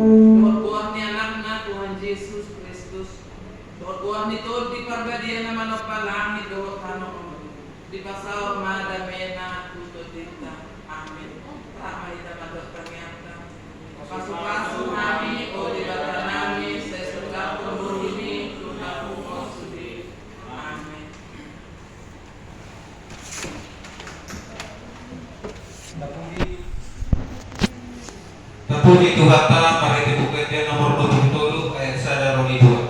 Doa ni anakna Tuhan Yesus Kristus. Doa ni to di parbadian na manopalangit doa kano di pasaw madamena tuto dita. Amin. Ramay na madotanyata. Pasok-pasok nami o di bata nami sa surga pumurimi tuna pumosudi. Amin. Napuni Tuhan ta mariti bukit dia nomor 27 ayat sada roni 2.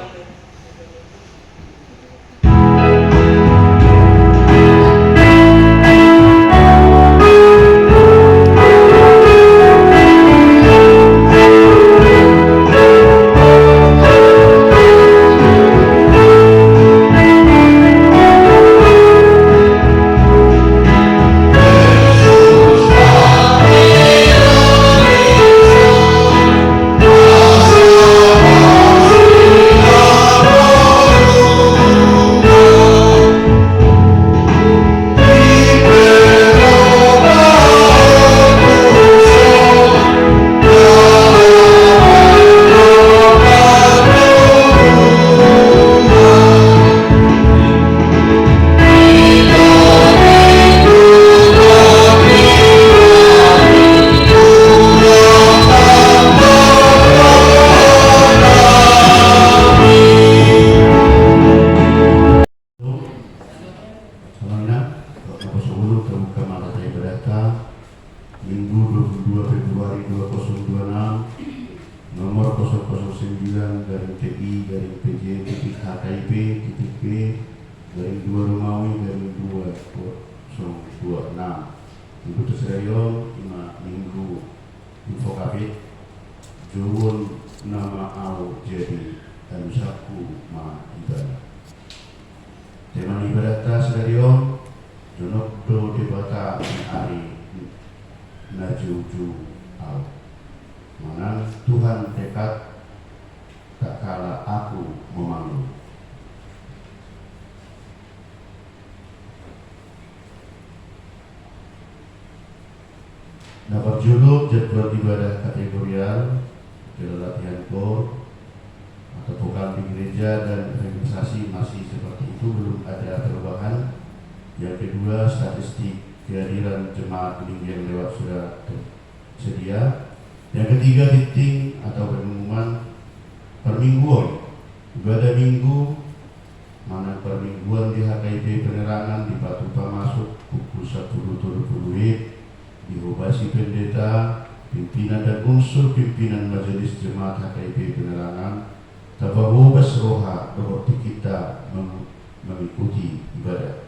Dapat judul jadwal ibadah kategorial, latihan kor atau vokal di gereja dan evangelisasi masih seperti itu, belum ada perubahan. Yang kedua, statistik kehadiran jemaat yang lewat sudah tersedia. Yang ketiga, titik atau pengumuman permingguan ibadah minggu, mana permingguan di HKIP Penerangan di Batu masuk pukul 10.30 dihubasi pendeta, pimpinan dan unsur pimpinan majelis jemaat HKIP Penerangan tabahubas roha dohoti kita mengikuti ibadah.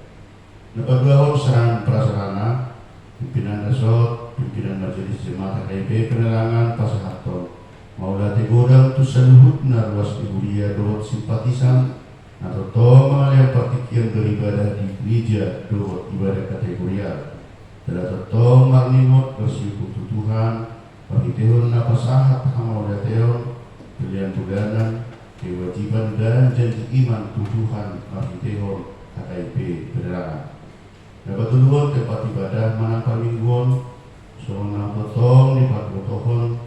Napagahon serangan prasarana pimpinan resort, pimpinan majelis jemaat HKIP Penerangan pasahaton maulati godang tu saluhutna ruas ibulia dohot simpatisan atau toma yang partikian beribadah di gereja dohot ibadah kategorial. Telah tetong marnimot bersyukur Tuhan bagi tehun napasahat hamal teon pilihan tuganan kewajiban dan janji iman Tuhan bagi tehun HKIP Penerangan. Dapat tuduhan tempat ibadah manapal mingguan seorang potong di potohon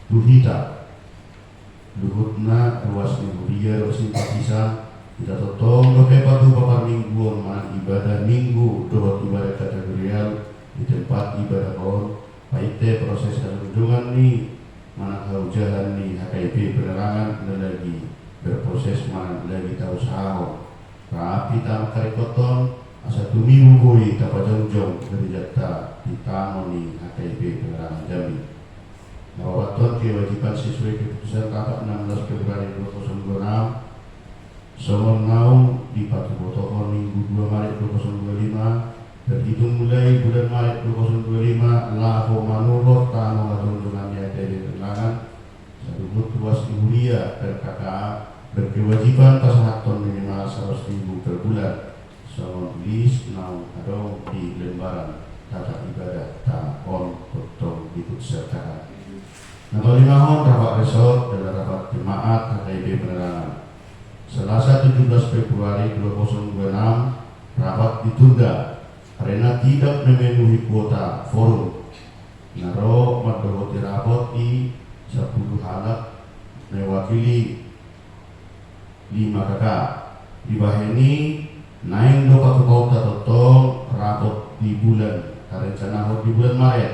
duhita luhutna ruas iburia simpatisan kita totong dokepa tu bapak mingguan mana ibadah minggu dohot ibadah kategorial di tempat ibadah on paite proses kunjungan ni mana jalan ni HKIP Penerangan lagi berproses mana lagi tahu sahau rapi tam karikoton asa tumimu koi tapajongjong dari jata di tano ni HKIP Penerangan Jambi. Nawawaton kewajiban sesuai keputusan Kapak 16 Februari 2026 Somong di Patu Botohon Minggu 2 Maret 2025 terhitung mulai bulan Maret 2025 lahu manurut tanu hatunjungan YTB Penerangan sadubut ruas ibulia RKKA berkewajiban pasahaton minimal 100.000 per bulan somong list nau adong di lembaran tata ibadah tahun potong ikut sertakan. Nomor 5 rapat resort adalah rapat jemaat HKIP Penerangan. Selasa 17 Februari 2026 rapat ditunda karena tidak memenuhi kuota forum. Naro madohoti rapot di 10 anak mewakili 5 kakak. Di bahini naing dopa kebauta totong rapot di bulan rencana di bulan Maret.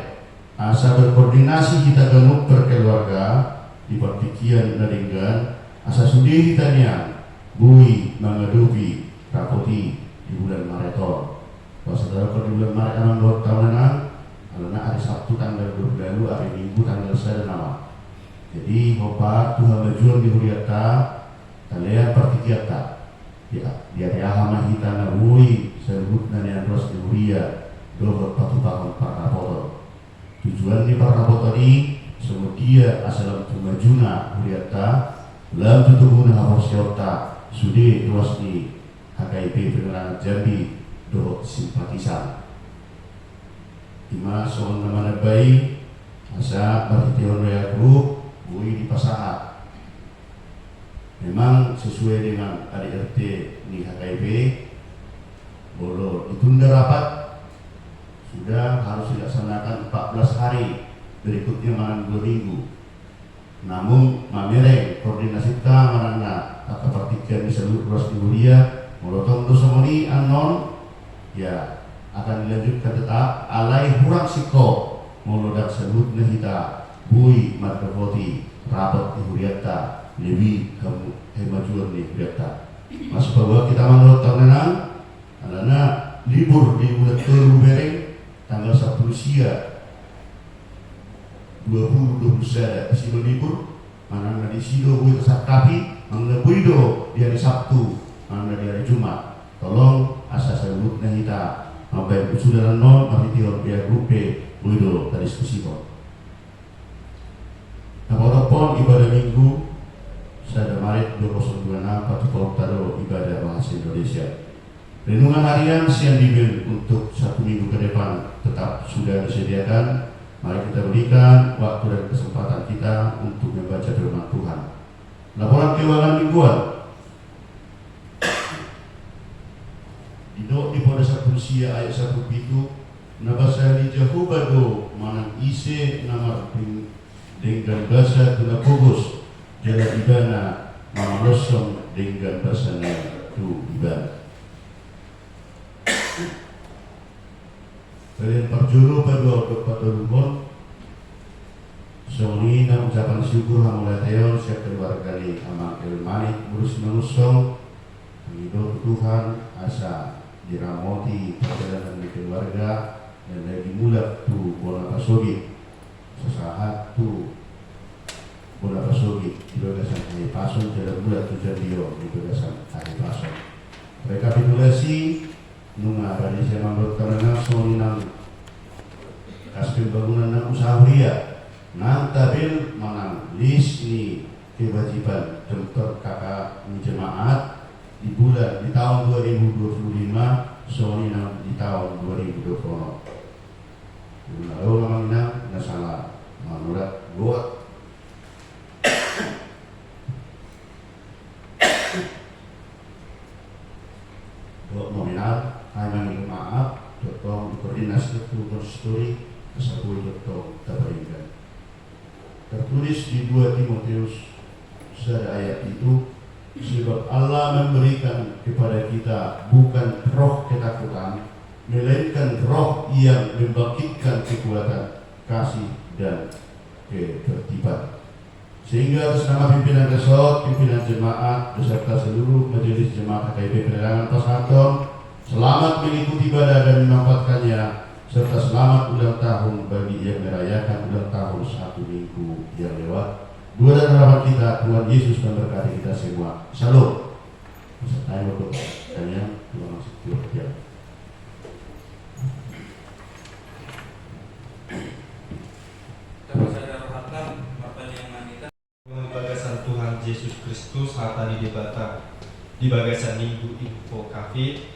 Asa berkoordinasi kita genuk berkeluarga di pertikian naringgan asa sudi hitanya bui mengadupi rapoti di bulan Mareton. Kalau saudara di bulan Maret anak 2 tahunan karena hari Sabtu tanggal 22, hari Minggu tanggal 1 nama. Jadi Bapak Tuhan berjuang di Huriata, kalian pertikiata di hari ahama hitana bui sebut nanya terus di Huria dohor patu tahun para rapor. Tujuan di para rapor ini semudia asal tumajuna Huriata dalam tutup guna haposiota sudi ruas di HKIP Pengerangan Jambi dohor simpatisan. Ima soal nama bayi asa berhitian raya grup bui di pasahat. Memang sesuai dengan ADRT di HKIP bolo ditunda rapat sudah harus dilaksanakan 14 hari, berikutnya malam 2 minggu. Namun mamere koordinasi ta manana atau partikan di seluruh ruas Kuliah molotong dosomoni anon ya akan dilanjutkan tetap alai hurang siko molodak sebut nehita bui markavoti rapat di Huriata lebih kamu hemajuan di Huriata. Mas bahwa kita menurut tahunan karena libur di bulan Bereng tanggal 10 sia 20 sada isi libur mana di sido bui kesakapi mana buido di hari Sabtu mana di hari Jumat. Tolong asas sebut nehita sampai sudah non mahitior biar grupe buido tadi diskusi kok. Nah, walaupun ibadah minggu pada Maret 2026 Patu Taro ibadah bahasa Indonesia. Renungan harian siang dibel untuk 1 minggu ke depan tetap sudah disediakan. Mari kita berikan waktu dan kesempatan kita untuk membaca firman Tuhan. Laporan keuangan mingguan. Di pada 1 sia ayat 1 itu nabasali jahubado manang ise namar dengan bahasa tuna fokus jalan ibana mamalosong dengan bahasanya tu ibana. Kalian perjuru pada lumbon Soni na ucapan syukur hamula tayo siya keluarga ni amang kelmanik burus manusong mengidot Tuhan asa diramoti perjalanan di keluarga dan lagi mulak tu bola pasogi sesaat tu bola pasogi di bagasan hari pason jalan mulak tujuan dio di bagasan hari pason. Rekapitulasi nunga dari saya menurut karena Soni nang kasih bangunan nang usaha Huria nang tabel manang list ini kewajiban dokter kakak jemaat di bulan di tahun 2025 Soni nang di tahun 2020. Lalu namanya nggak salah menurut buat nominal hanya minta maaf dokter koordinasi itu konstori kesatuan dokter tabarikan. Tertulis di 2 Timotius pada ayat itu sebab Allah memberikan kepada kita bukan roh ketakutan melainkan roh yang membangkitkan kekuatan kasih dan ketertiban. Sehingga atas nama pimpinan resort, pimpinan jemaat beserta seluruh majelis jemaat HKIP Penyerangan Pasaton selamat mengikuti ibadah dan memanfaatkannya serta selamat ulang tahun bagi yang merayakan ulang tahun 1 minggu yang lewat. Dua dan harapan kita Tuhan Yesus memberkati kita semua. Salam. Saya untuk kalian Tuhan Yesus. Bagasan Tuhan Yesus Kristus harta di debata di bagasan minggu info kafe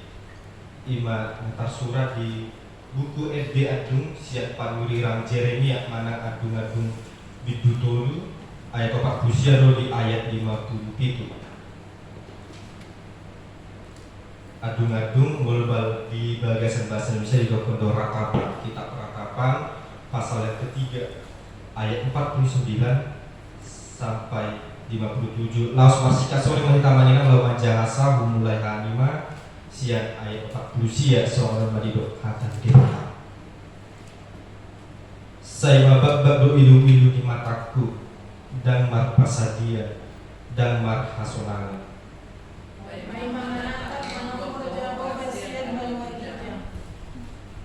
ima antar surat di buku FD Adung siap panuri ram Jeremia mana adung-adung bidutolu ayat 40 di ayat 57 adung-adung mulbal di bagasan bahasa Indonesia di kondo rakapan kitab rakapan pasal yang ketiga ayat 49 sampai 57. Laos marsika sore menitamanina lawan jahasa mulai hanima sian ayat 40 sia seorang madido hatan dewata. Saya mabak ilu-ilu di mataku dan mar pasadia dan mar hasonangan.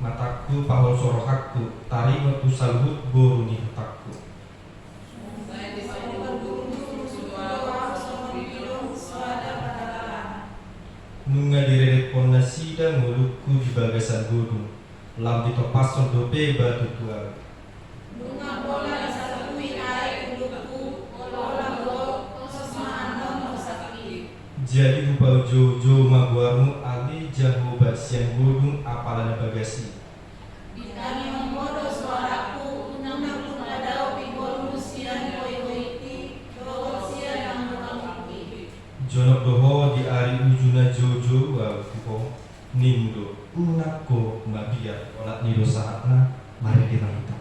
Mataku pahol sorohaku tari metu salhut boruni hataku. Nunga direret pondasi dan nguluku di bagasan gunung lam ditopason dope batu tua. Nunga bola disatui air uluku olah lo sesmano sakit. Jadi upau jojo maguamu ali jahu basian gunung apalana bagasi. Bintani memodo suaraku unang adau pigol musian koi-koiti dogo sian yang mengamuki. Jonok doho di ari ujuna jojo wa kuho nimdo unako mabia olat nido saatna mari dirangita.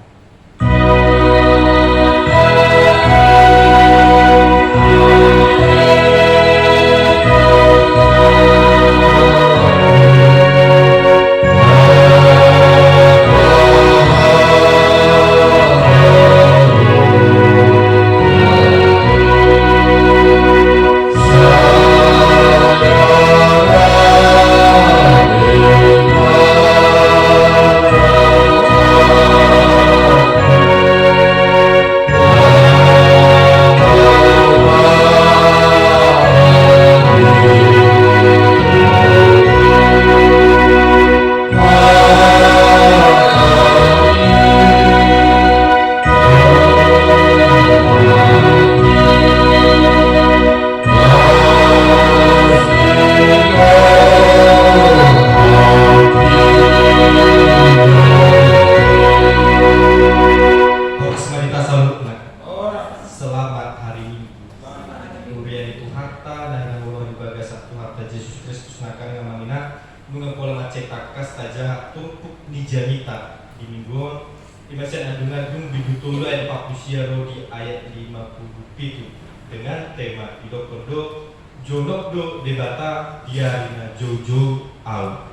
Dengan tema Idokodo Jonokdo Debata Diarina Jojo Au.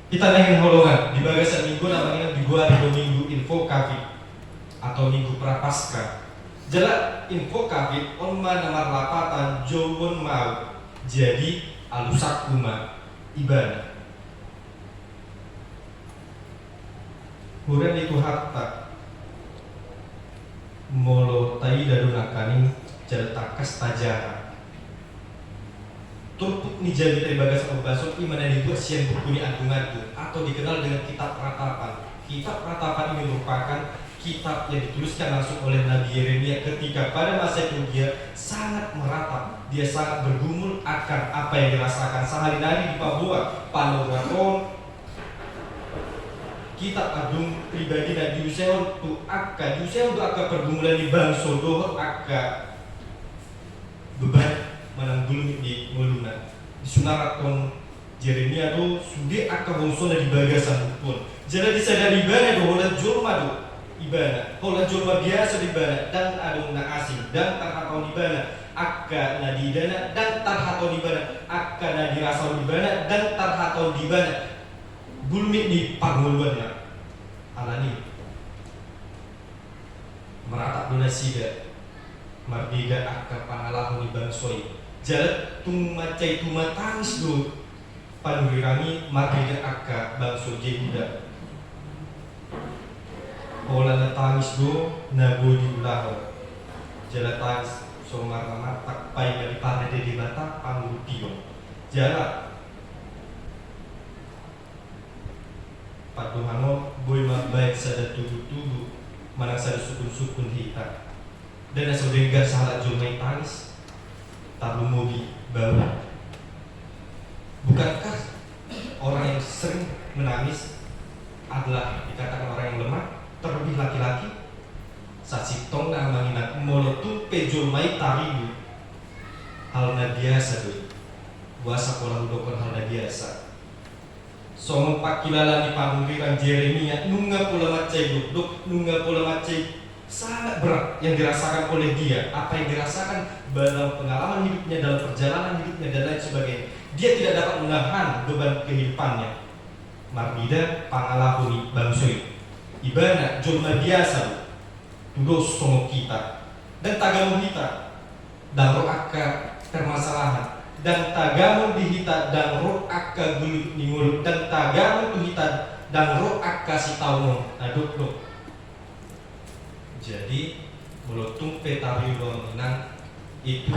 Kita nengin holongan di bagasan minggu namanya di gua di minggu info cafe atau minggu prapaskah. Jala info cafe onma namar lapatan jowon mau jadi alusak kuma ibadah. Huren itu harta molo tai dadunakaning jartakas tajara turpuk ni jadi dari bagas pembahasan iman yang dibuat siang buku ni agung-agung atau dikenal dengan kitab ratapan. Kitab ratapan ini merupakan kitab yang dituliskan langsung oleh Nabi Yeremia ketika pada masa itu dia sangat meratap, dia sangat bergumul akan apa yang dirasakan sehari-hari di Papua, Panuraton. Kitab agung pribadi Nabi Yuseon tu akka pergumulan di bangsa dohor akka beban menanggulung di muluna di sunaraton Jeremia do sudah akka bangsa di bagasan pun jadi disadari ibana do hola jorma do ibana hola jorma biasa di ibana dan adong na asing dan tarhaton ibana akka na di dana dan tarhaton ibana akka na dirasau ibana dan tarhaton ibana bulmi di panguluannya alani meratap donasida mardida akka pangalahun di bangsoi jalat tung macai tumatangis do panurirami mardida akka bangso jehuda pola natangis do nago di ulaho jalat tangis somar matak pai dari parade di bata pangurutio jalat Patuhano boy mabaik sada tubuh-tubuh manang sada sukun-sukun hita dan asa denggar salah jomai tangis tabu mobi bawah. Bukankah orang yang sering menangis adalah dikatakan orang yang lemah, terlebih laki-laki? Sasitong na manginak molotu pejomai taribu halna biasa doy buasa pola udokon halna biasa. Somong pakilala ni panguriran Jeremia nunga pula macai duduk nunga pula macai sangat berat yang dirasakan oleh dia, apa yang dirasakan dalam pengalaman hidupnya, dalam perjalanan hidupnya dan lain sebagainya. Dia tidak dapat menahan beban kehidupannya. Marbida pangalahuni bangsoi ibana jolma biasa tudos songo kita dan tagamu kita dan roh akka permasalahan dan tagamu dihita dan roh akka gulut ningul dan tagamu tuhita dan roh akka si tauno aduk. Jadi melotung petari menang itu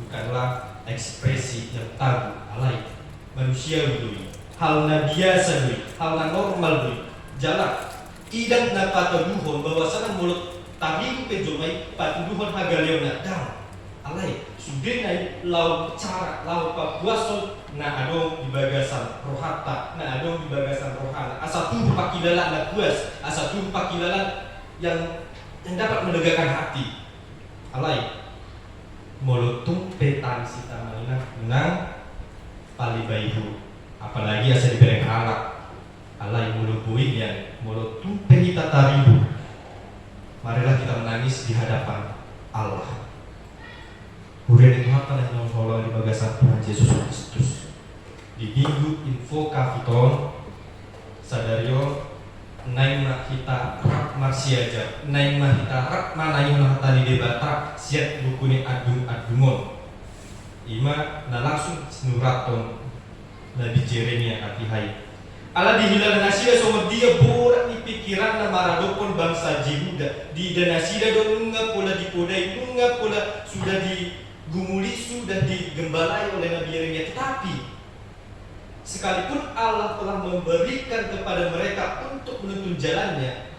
bukanlah ekspresi yang tabu alay manusiawi dulu, hal na biasa dulu, hal na normal dulu. Jalan tidak dapat duhon bahwasannya mulut tari pejomai patuduhon hagaleona dang alay sudah naik laut cara laut papuason na adong di bagasan rohata na adong di bagasan rohana asa tuh pakilala na puas asa tuh pakilala yang dapat menegakkan hati alay molutung petan sita mainah menang palibaihu apalagi asa dibereng halak alay mulubuin yang molutung penita taribu. Marilah kita menangis di hadapan Allah. Hurian Tuhan yang di bagasan Tuhan Yesus Kristus. Di minggu info kapiton sadario naing kita rak marsiaja naing kita rak manaing tadi debata siat bukuni adumon ima na langsung nuraton Nabi Jeremia katihai ala dihilal nasida sama dia borak di pikiran na maradopon bangsa Yehuda di danasida do nunga pola dipodai nunga pola sudah digumuli sudah digembalai oleh Nabi Yeremia, tetapi sekalipun Allah telah memberikan kepada mereka untuk menuntun jalannya,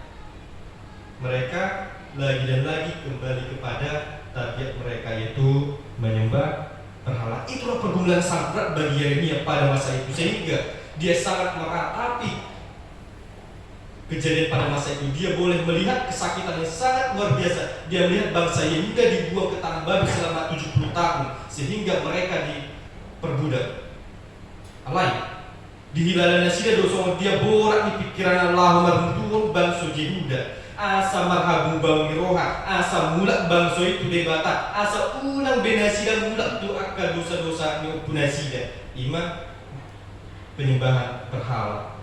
mereka lagi dan lagi kembali kepada tabiat mereka yaitu menyembah berhala. Itulah pergumulan sangat berat bagi Yeremia pada masa itu, sehingga dia sangat meratapi kejadian pada masa itu. Dia boleh melihat kesakitan yang sangat luar biasa. Dia melihat bangsa Yehuda dibuang ke tanah Babel selama 70 tahun sehingga mereka diperbudak. Alay dihilalana sida dosa dia borak di pikiran Allah marhum bangsa Yehuda asa marhabu bang roha asa mulak bangsa itu debata asa ulang benasida mulak tu akal dosa-dosa ni punasida ima penyembahan berhala.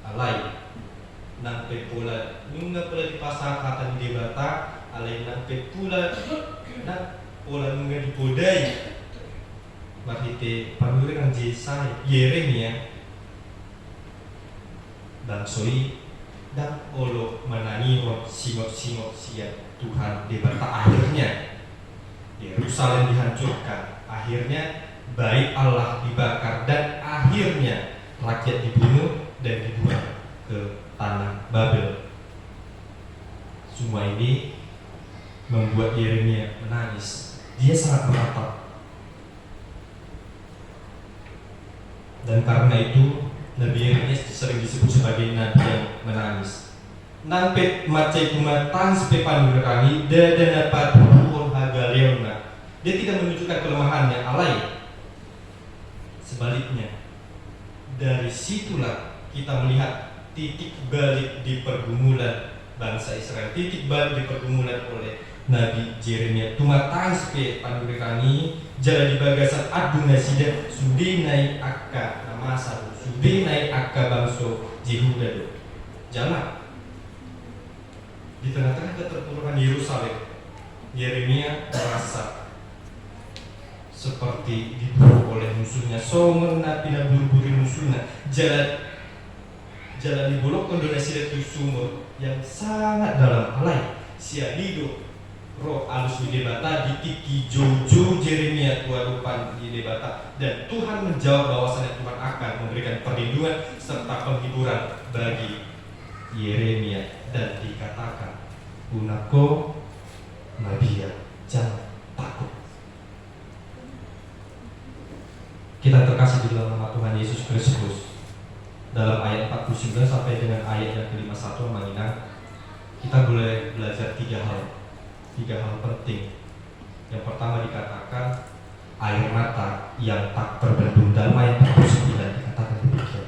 Alay nampe pula nunga pula di pasar kata di debata alay nampe pula nak pula nunga di podai mahite panurengan Yesaya Yeremia dan soi dan olo menangion singok-singok sia Tuhan debata. Akhirnya Yerusalem dihancurkan, akhirnya bait Allah dibakar, dan akhirnya rakyat dibunuh dan dibuang ke tanah Babel. Semua ini membuat Yeremia menangis. Dia sangat meratap. Dan karena itu Nabi Yeremia sering disebut sebagai nabi yang menangis. Nampet macai kumatang sepepan berkami dan dapat buhon hagaleona. Dia tidak menunjukkan kelemahannya, alay. Sebaliknya, dari situlah kita melihat titik balik di pergumulan bangsa Israel, titik balik di pergumulan oleh Nabi Yeremia. Tumatang sepe pandurekani jalan di bagasan adunasida sudah naik akka namasa sudah naik akka bangso Yehuda do. Jalan di tengah-tengah keterpurukan Yerusalem, Yeremia merasa seperti diburu oleh musuhnya. Songon napi na buru-buru musuhnya. Jalan di bolok kondonasi itu sumur yang sangat dalam. Alay sialido roh alus di debata ditiki jojo Yeremia tuarupan di debata, dan Tuhan menjawab bahwasanya Tuhan akan memberikan perlindungan serta penghiburan bagi Yeremia, dan dikatakan unako nabia jangan takut. Kita terkasih di dalam nama Tuhan Yesus Kristus, dalam ayat 49 sampai dengan ayat yang ke-51 mengingat kita boleh belajar tiga hal penting. Yang pertama dikatakan air mata yang tak terbendung. Dalam ayat 49 dikatakan demikian,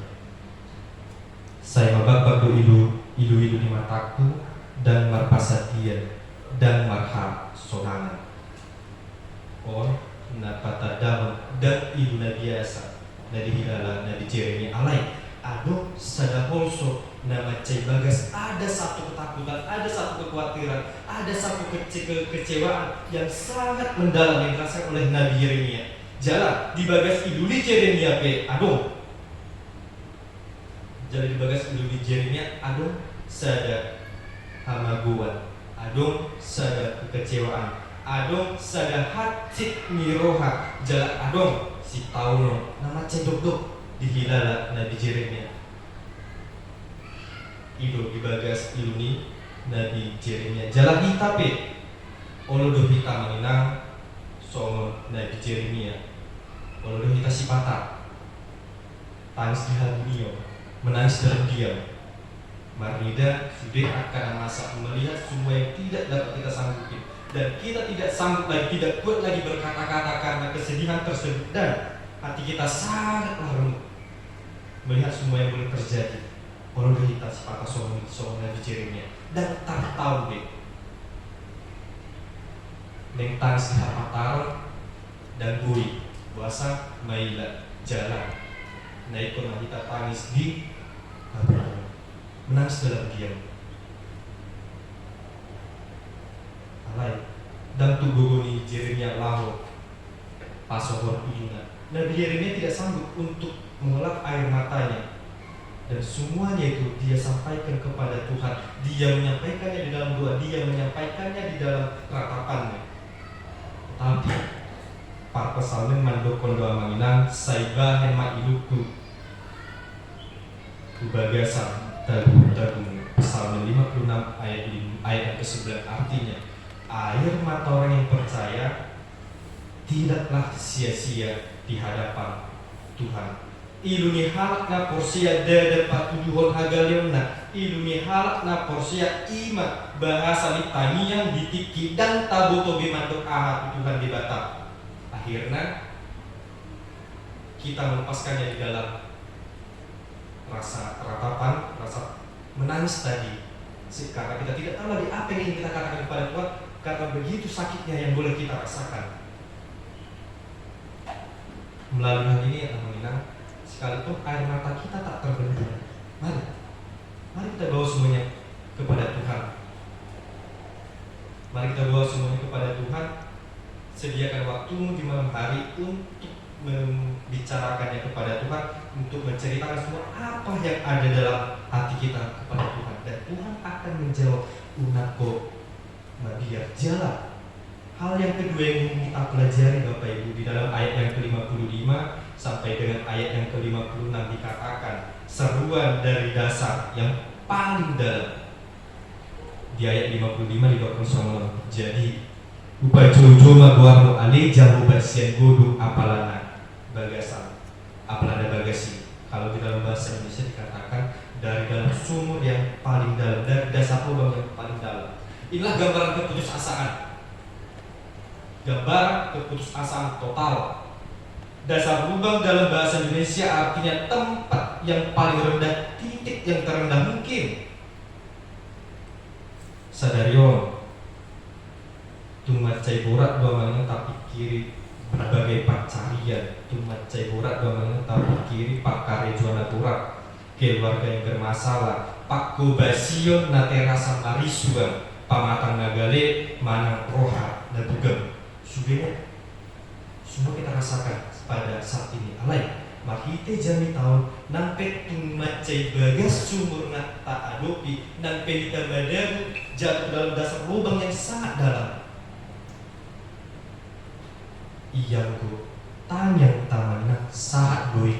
saya mabak ilu di mataku dan marpasatian dan marha sonangan. Napatadahon dan ibu biasa dari hilala Nabi Jeremia alai aduh sadaholso nama cai bagas ada satu ketakutan, ada satu kekhawatiran, ada satu kekecewaan yang sangat mendalam yang dirasakan oleh Nabi Yeremia. Jalan di bagas iduli Jeremia pe aduh jalan di bagas iduli Jeremia aduh sada hamaguan, aduh sada kekecewaan, aduh sada hati miroha, jalan aduh si tauno nama cendok di hilala Nabi Jeremia. Ido di bagas iluni Nabi Jeremia jalan hitape olodo hita menginang songon Nabi Jeremia olodo hita sipata tangis di dunia menangis dalam diam. Marnida sudah akan masa melihat semua yang tidak dapat kita sanggupi dan kita tidak sanggup lagi, tidak kuat lagi berkata-kata karena kesedihan tersebut dan hati kita sangat larut melihat semua yang boleh terjadi. Orang kita sepatah soal Nabi Jeremia dan tak tahu deh neng tangis di harapan dan bui puasa maila jalan naik ke kita tangis di menangis dalam diam alai dan tugogoni Jeremia laho pasohor ina. Nabi Yeremia tidak sanggup untuk mengelap air matanya dan semuanya itu dia sampaikan kepada Tuhan. Dia menyampaikannya di dalam doa, dia menyampaikannya di dalam ratapannya. Tapi para pesalmen mandokon doa manginang saiba hema iluku kubagasan tagung Psalmen 56 ayat yang ke-11 artinya air mata orang yang percaya tidaklah sia-sia di hadapan Tuhan. Iluni halakna porsia dada patujuhon hagalionna iluni halakna porsia ima bahasa litani yang ditiki dan taboto bimandok aha Tuhan di Batak. Akhirnya kita melepaskannya di dalam rasa ratapan, rasa menangis tadi karena kita tidak tahu lagi apa yang ingin kita katakan kepada Tuhan karena begitu sakitnya yang boleh kita rasakan. Melalui hal ini yang menginang sekalipun air mata kita tak terbendung, mari kita bawa semuanya kepada Tuhan. Mari kita bawa semuanya kepada Tuhan. Sediakan waktumu di malam hari untuk membicarakannya kepada Tuhan, untuk menceritakan semua apa yang ada dalam hati kita kepada Tuhan, dan Tuhan akan menjawab unako mabiar jalan. Hal yang kedua yang kita pelajari Bapak Ibu di dalam ayat yang ke-55 sampai dengan ayat yang ke-56 dikatakan seruan dari dasar yang paling dalam. Di ayat 55 dikatakan sama jadi upaya jojo maguarno ale jamu basian godo apalana bagasan apalana bagasi. Kalau di dalam bahasa Indonesia dikatakan dari dalam sumur yang paling dalam, dari dasar lubang yang paling dalam. Inilah gambaran keputusasaan. Gambaran keputusasaan total. Dasar lubang dalam bahasa Indonesia artinya tempat yang paling rendah, titik yang terendah mungkin. Sadarion Tumacai borat dua mangan tapi kiri berbagai pancarian. Tumacai borat dua mangan tapi kiri pakare juana turak keluarga yang bermasalah. Pak Kobasion naterasa marisuan pamatang nagale manang roha nadugam. Sugeng semua kita rasakan pada saat ini. Alai makite jami tahun nampe tumacai bagas sumur tak adopi nampe ditambadaru jatuh dalam dasar lubang yang sangat dalam. Iyangku tanyang tamanna saat doi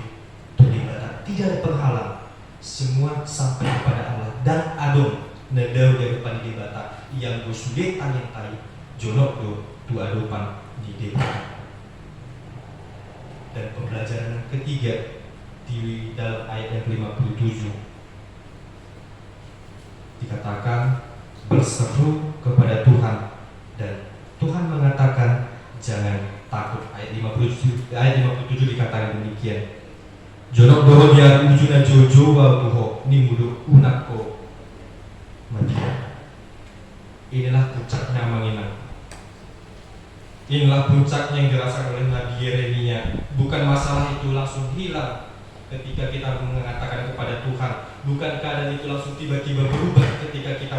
tulibata tidak ada penghalang, semua sampai kepada Allah dan adom nedau dari depan di bata yang go sudah tanyang tai jonok do tu adopan di depan. Dan pembelajaran yang ketiga di dalam ayat yang ke-57 dikatakan berseru kepada Tuhan dan Tuhan mengatakan jangan takut. Ayat 57 dikatakan demikian. Jonok doho dia ujuna jojo wa buho ni mudo unako madia. Inilah puncaknya yang dirasakan oleh Nabi Yeremia. Bukan masalah itu langsung hilang ketika kita mengatakan kepada Tuhan. Bukan keadaan itu langsung tiba-tiba berubah ketika kita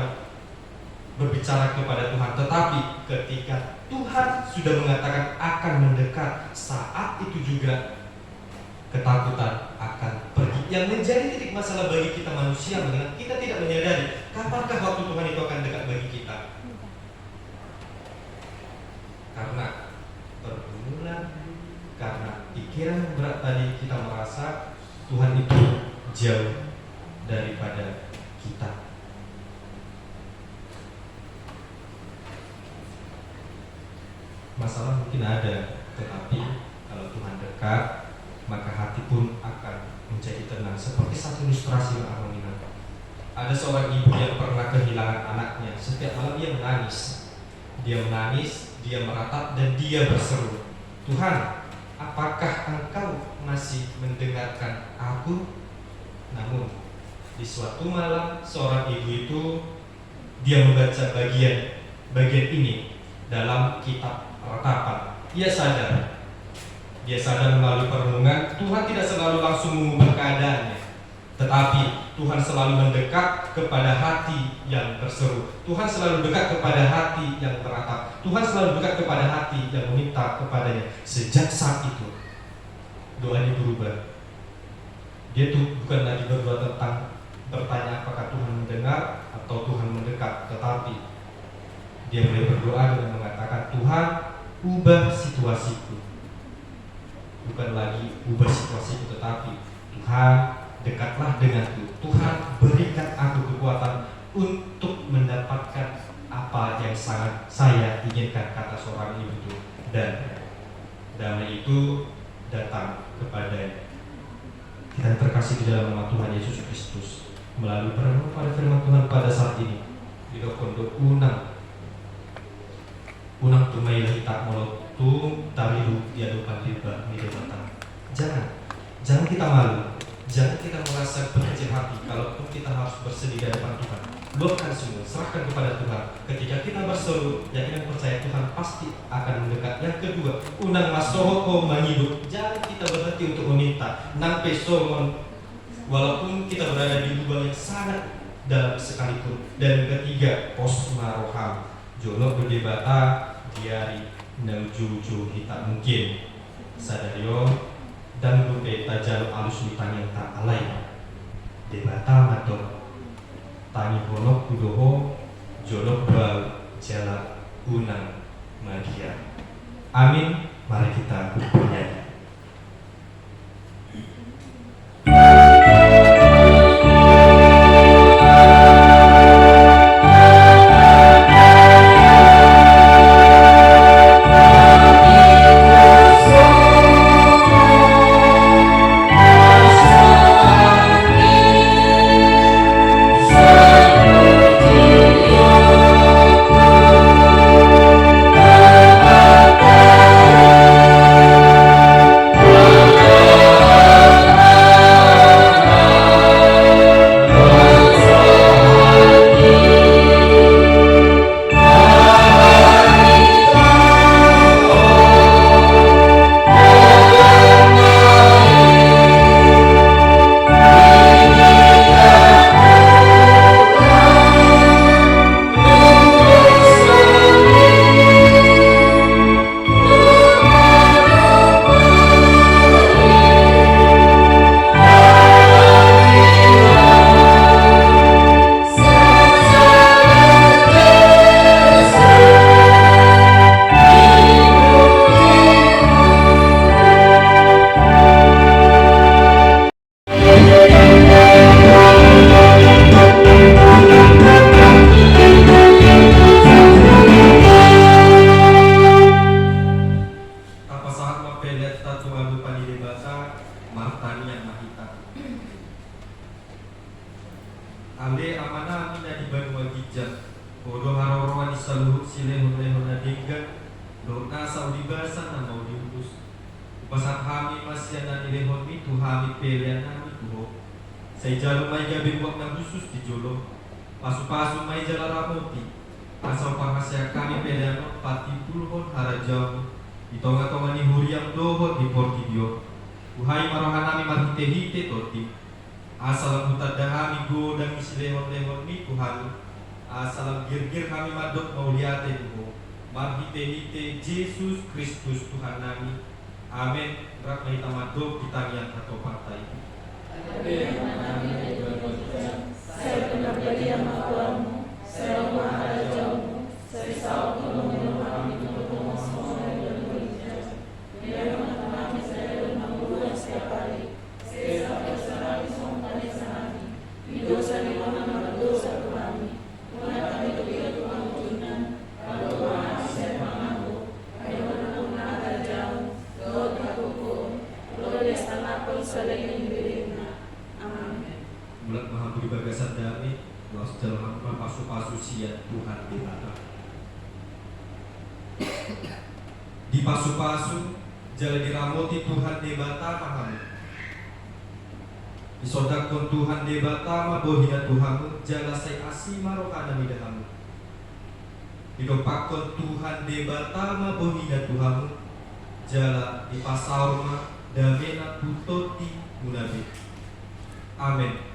berbicara kepada Tuhan. Tetapi ketika Tuhan sudah mengatakan akan mendekat, saat itu juga ketakutan akan pergi. Yang menjadi titik masalah bagi kita manusia adalah kita tidak menyadari kapankah waktu Tuhan itu akan dekat bagi kita. Karena pergumulan, karena pikiran yang berat tadi, kita merasa Tuhan itu jauh daripada kita. Masalah mungkin ada, tetapi kalau Tuhan dekat, maka hati pun akan menjadi tenang. Seperti satu ilustrasi yang Armonina. Ada seorang ibu yang pernah kehilangan anaknya. Setiap malam dia menangis. Dia menangis, dia meratap, dan dia berseru, Tuhan, apakah Engkau masih mendengarkan aku? Namun di suatu malam seorang ibu itu dia membaca bagian ini dalam kitab ratapan. Dia sadar melalui perenungan Tuhan tidak selalu langsung mengubah keadaannya, tetapi Tuhan selalu mendekat kepada hati yang berseru. Tuhan selalu dekat kepada hati yang beratap. Tuhan selalu dekat kepada hati yang meminta kepadanya. Sejak saat itu doanya berubah. Dia tuh bukan lagi berdoa tentang bertanya apakah Tuhan mendengar atau Tuhan mendekat, tetapi dia mulai berdoa dengan mengatakan, Tuhan, ubah situasiku. Bukan lagi ubah situasiku, tetapi Tuhan, dekatlah denganku. Tuhan, berikan aku kekuatan untuk mendapatkan apa yang sangat saya inginkan, kata seorang ibu itu. Dan damai itu datang kepada kita terkasih di dalam nama Tuhan Yesus Kristus. Melalui perenungan pada firman Tuhan pada saat ini, di kondo unang tumailah tak molotum tarilu diadukan liba midebata. Jangan kita malu. Jangan kita merasa berkecil hati kalaupun kita harus bersedih di hadapan Tuhan. Luapkan semua, serahkan kepada Tuhan. Ketika kita berseru, yakin dan percaya Tuhan pasti akan mendekat. Yang kedua, unang masohoko menghidup. Jangan kita berhenti untuk meminta. Nampe somon, walaupun kita berada di lubang yang sangat dalam sekalipun. Dan yang ketiga, posmaroham. Jolok berdebata, diari, nauju-uju kita mungkin. Sadario, dan lupe tajal alus mitang yang tak alay. Debata matok tani honok kudoho jolok bal jalak unang magia. Amin. Mari kita bernyanyi. asal pangasya kami pedano pati pulhon harajau di tonga-tonga ni huriam doho di portibio uhai marohanami marhite-hite toti asalam hutadahami godang isi lehon-lehon mi Tuhan asalam gir-gir kami madok mauliate duho marhite-hite Yesus Kristus Tuhan nami amin. Rak mahita madok kita yang atau pantai saya benar bagi yang Tuhanmu, saya maharajamu, saya sahut menolong kami untuk semua yang berhijrah. Biar kami saya bermampuan setiap hari, saya sampai serami sombani sanami, di dosa di mana dosa kami, mana kami ketika Tuhan tunan, kalau Tuhan saya mengaku, ayo menanggung jauh, Lord aku, Lord destana pun selain dirinya. Amin. bulat maha beri bagasan dami los jalan pasu-pasu siat Tuhan di mana di pasu-pasu jalan diramoti Tuhan debata mahamu disodakon Tuhan debata mabohina Tuhanmu jala say asima rohana midahamu didopakon Tuhan debata mabohina Tuhanmu jala di pasaurma damena putoti munabi. Amin.